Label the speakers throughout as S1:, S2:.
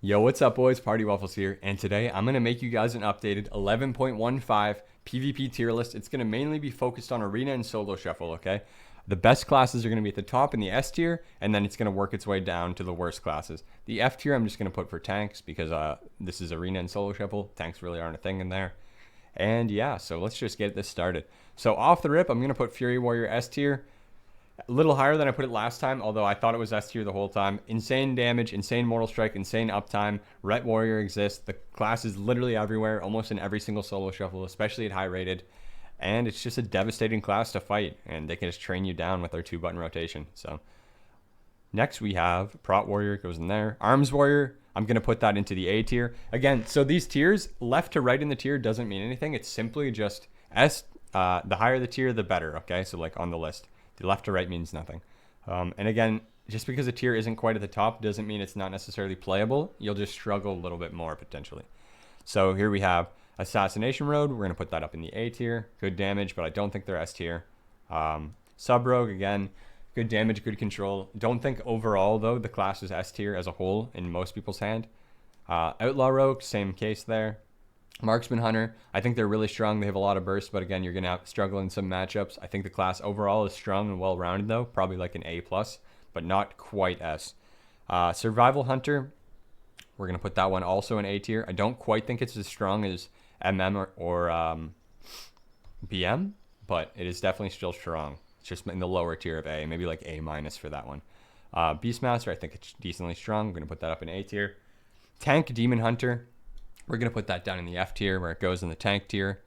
S1: Yo, what's up, boys? Party Waffles here, and today I'm going to make you guys an updated 11.15 PvP tier list. It's going to mainly be focused on Arena and Solo Shuffle, okay? The best classes are going to be at the top in the S tier, and then it's going to work its way down to the worst classes. The F tier I'm just going to put for tanks because this is Arena and Solo Shuffle. Tanks really aren't a thing in there. And yeah, so let's just get this started. So off the rip, I'm going to put Fury Warrior S tier. A little higher than I put it last time, although I thought it was S tier the whole time. Insane damage, insane mortal strike, insane uptime. Ret Warrior exists. The class is literally everywhere, almost in every single solo shuffle, especially at high rated. And it's just a devastating class to fight, and they can just train you down with their 2-button rotation. So next we have Prot Warrior, goes in there. Arms Warrior, I'm going to put that into the A tier. Again, so these tiers, left to right in the tier doesn't mean anything. It's simply just S, the higher the tier, the better, okay? So like on the list. The left to right means nothing. And again, just because a tier isn't quite at the top doesn't mean it's not necessarily playable. You'll just struggle a little bit more potentially. So here we have Assassination Road. We're going to put that up in the A tier. Good damage, but I don't think they're S tier. Sub Rogue, again, good damage, good control. Don't think overall, though, the class is S tier as a whole in most people's hand. Outlaw Rogue, same case there. Marksman Hunter, I think they're really strong. They have a lot of burst, but again, you're going to struggle in some matchups. I think the class overall is strong and well-rounded, though. Probably like an A+, but not quite S. Survival Hunter, we're going to put that one also in A tier. I don't quite think it's as strong as MM or BM, but it is definitely still strong. It's just in the lower tier of A, maybe like A- for that one. Beastmaster, I think it's decently strong. I'm going to put that up in A tier. Tank Demon Hunter, we're going to put that down in the F tier where it goes in the tank tier.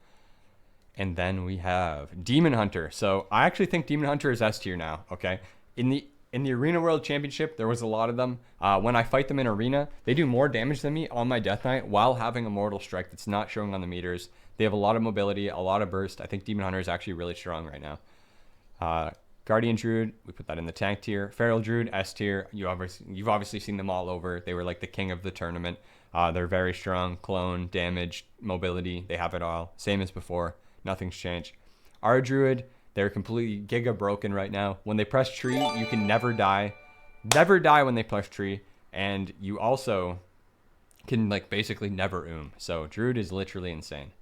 S1: And then we have Demon Hunter. So I actually think Demon Hunter is S tier now, okay? In the Arena World Championship, there was a lot of them. When I fight them in Arena, they do more damage than me on my Death Knight while having a Mortal Strike that's not showing on the meters. They have a lot of mobility, a lot of burst. I think Demon Hunter is actually really strong right now. Guardian Druid, we put that in the tank tier. Feral Druid, S tier. You've obviously seen them all over. They were like the king of the tournament. They're very strong. Clone, damage, mobility. They have it all. Same as before. Nothing's changed. Our Druid, they're completely giga broken right now. When they press tree, you can never die. Never die when they press tree. And you also can like basically never So Druid is literally insane.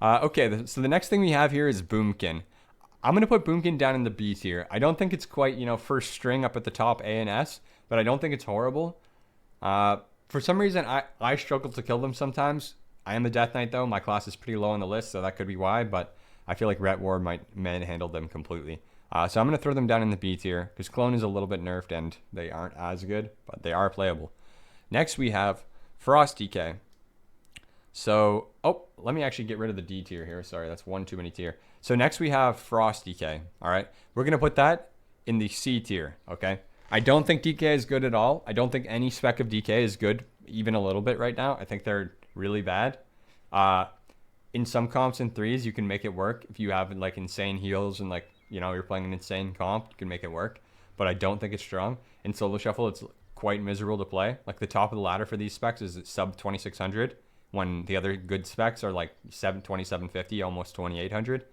S1: Okay, so the next thing we have here is Boomkin. I'm going to put Boomkin down in the B tier. I don't think it's quite, first string up at the top, A and S, but I don't think it's horrible. For some reason, I struggle to kill them sometimes. I am a Death Knight, though. My class is pretty low on the list, so that could be why, but I feel like Ret War might manhandle them completely. So I'm going to throw them down in the B tier, because Clone is a little bit nerfed, and they aren't as good, but they are playable. Next, we have Frost DK. So, let me actually get rid of the D tier here. Sorry, that's one too many tier. So next we have Frost DK, all right? We're going to put that in the C tier, okay? I don't think DK is good at all. I don't think any spec of DK is good, even a little bit right now. I think they're really bad. In some comps in threes, you can make it work. If you have like insane heals and like, you're playing an insane comp, you can make it work. But I don't think it's strong. In Solo Shuffle, it's quite miserable to play. Like the top of the ladder for these specs is sub 2600, when the other good specs are like 2750, almost 2800.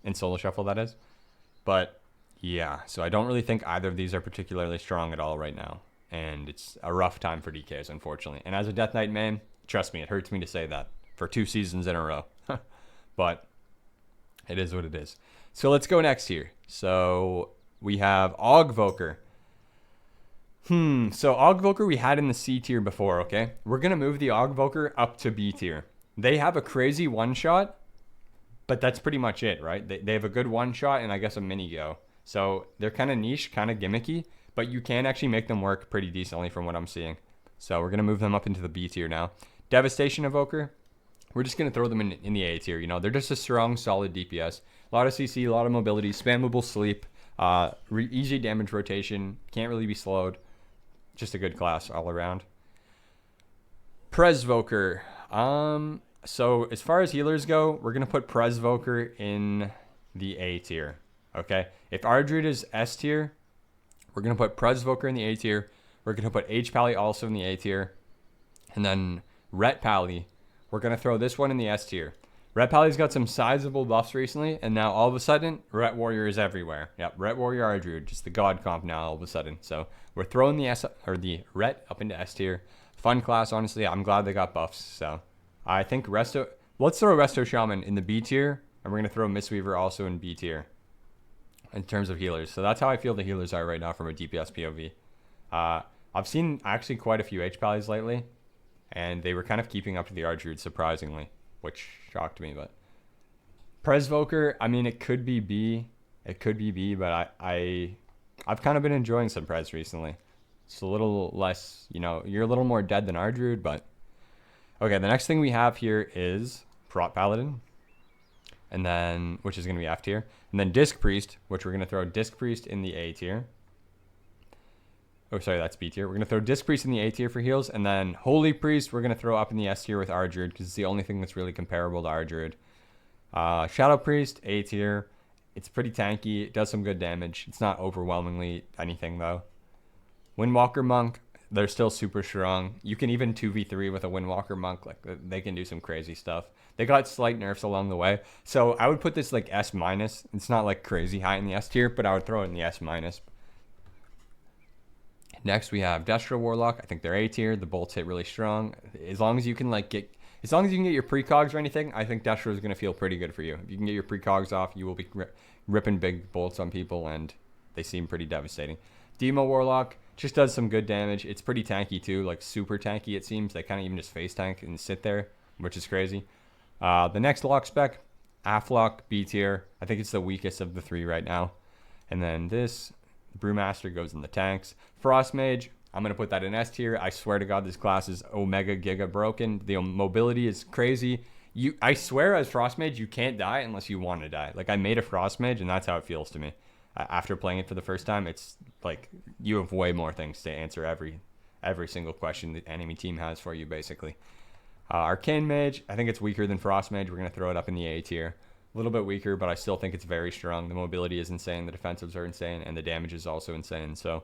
S1: In Solo Shuffle, that is. But yeah, so I don't really think either of these are particularly strong at all right now. And it's a rough time for DKs, unfortunately. And as a Death Knight main, trust me, it hurts me to say that for 2 seasons in a row. But it is what it is. So let's go next here. So we have Agvoker. So Agvoker we had in the C tier before, okay? We're going to move the Agvoker up to B tier. They have a crazy one-shot, but that's pretty much it, right? They have a good one-shot and I guess a mini-go. So they're kind of niche, kind of gimmicky, but you can actually make them work pretty decently from what I'm seeing. So we're going to move them up into the B tier now. Devastation Evoker, we're just going to throw them in the A tier. They're just a strong, solid DPS. A lot of CC, a lot of mobility, spammable sleep, easy damage rotation, can't really be slowed. Just a good class all around. Presvoker. So as far as healers go, we're going to put Presvoker in the A tier. Okay? If our Druid is S tier, we're going to put Presvoker in the A tier. We're going to put H-Pally also in the A tier. And then Ret Pally, we're going to throw this one in the S tier. Ret Pally's got some sizable buffs recently, and now all of a sudden, Ret Warrior is everywhere. Yep, Ret Warrior Ardruid, just the god comp now all of a sudden. So we're throwing the Ret up into S tier. Fun class, honestly. I'm glad they got buffs. So I think Resto. Let's throw Resto Shaman in the B tier, and we're gonna throw Mistweaver also in B tier in terms of healers. So that's how I feel the healers are right now from a DPS POV. I've seen actually quite a few H-Pallies lately, and they were kind of keeping up to the Druid surprisingly, which shocked me. But Presvoker, I mean, it could be B. It could be B, but I've kind of been enjoying some Pres recently. It's a little less, you know, you're a little more dead than Druid, but okay. The next thing we have here is Prot Paladin, and then which is going to be F tier, and then Disc Priest, which we're going to throw Disc Priest in the A tier. Oh, sorry, that's B tier. We're going to throw Disc Priest in the A tier for heals, and then Holy Priest we're going to throw up in the S tier with Druid because it's the only thing that's really comparable to Druid. Shadow Priest, A tier. It's pretty tanky. It does some good damage. It's not overwhelmingly anything, though. Windwalker Monk, they're still super strong. You can even 2v3 with a Windwalker Monk. Like, they can do some crazy stuff. They got slight nerfs along the way. So I would put this like S-. It's not like crazy high in the S tier, but I would throw it in the S-. Next, we have Destro Warlock. I think they're A tier. The bolts hit really strong. As long as you can get your precogs or anything, I think Destro is going to feel pretty good for you. If you can get your precogs off, you will be ripping big bolts on people, and they seem pretty devastating. Demo Warlock just does some good damage. It's pretty tanky too, like super tanky it seems. They kind of even just face tank and sit there, which is crazy. The next lock spec, Aflock, B tier. I think it's the weakest of the three right now. And then this, Brewmaster goes in the tanks. Frost Mage, I'm going to put that in S tier. I swear to God, this class is Omega Giga broken. The mobility is crazy. I swear as Frost Mage, you can't die unless you want to die. Like, I made a Frost Mage, and that's how it feels to me. After playing it for the first time, it's like you have way more things to answer every single question the enemy team has for you, basically. Arcane Mage, I think it's weaker than Frost Mage. We're going to throw it up in the A tier. A little bit weaker, but I still think it's very strong. The mobility is insane, the defensives are insane, and the damage is also insane. So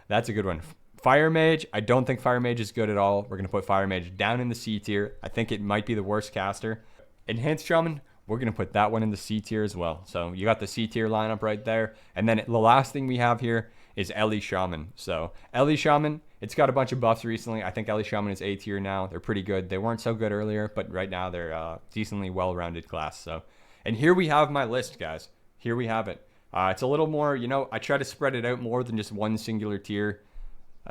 S1: that's a good one. Fire Mage, I don't think Fire Mage is good at all. We're going to put Fire Mage down in the C tier. I think it might be the worst caster. Enhanced Shaman, we're going to put that one in the C tier as well. So you got the C tier lineup right there. And then the last thing we have here is Ellie Shaman. So Ellie Shaman, it's got a bunch of buffs recently. I think Ellie Shaman is A tier now. They're pretty good. They weren't so good earlier, but right now they're a decently well-rounded class. So, and here we have my list, guys. Here we have it. It's a little more, you know, I try to spread it out more than just one singular tier.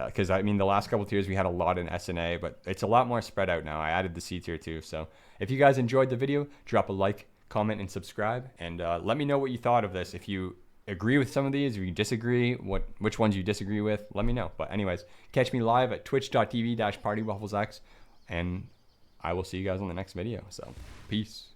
S1: Because, I mean, the last couple tiers we had a lot in S&A, but it's a lot more spread out now. I added the C tier too. So if you guys enjoyed the video, drop a like, comment, and subscribe. And let me know what you thought of this. If you agree with some of these, or you disagree, which ones you disagree with, let me know. But anyways, catch me live at twitch.tv/partywafflesx, and I will see you guys on the next video. So peace.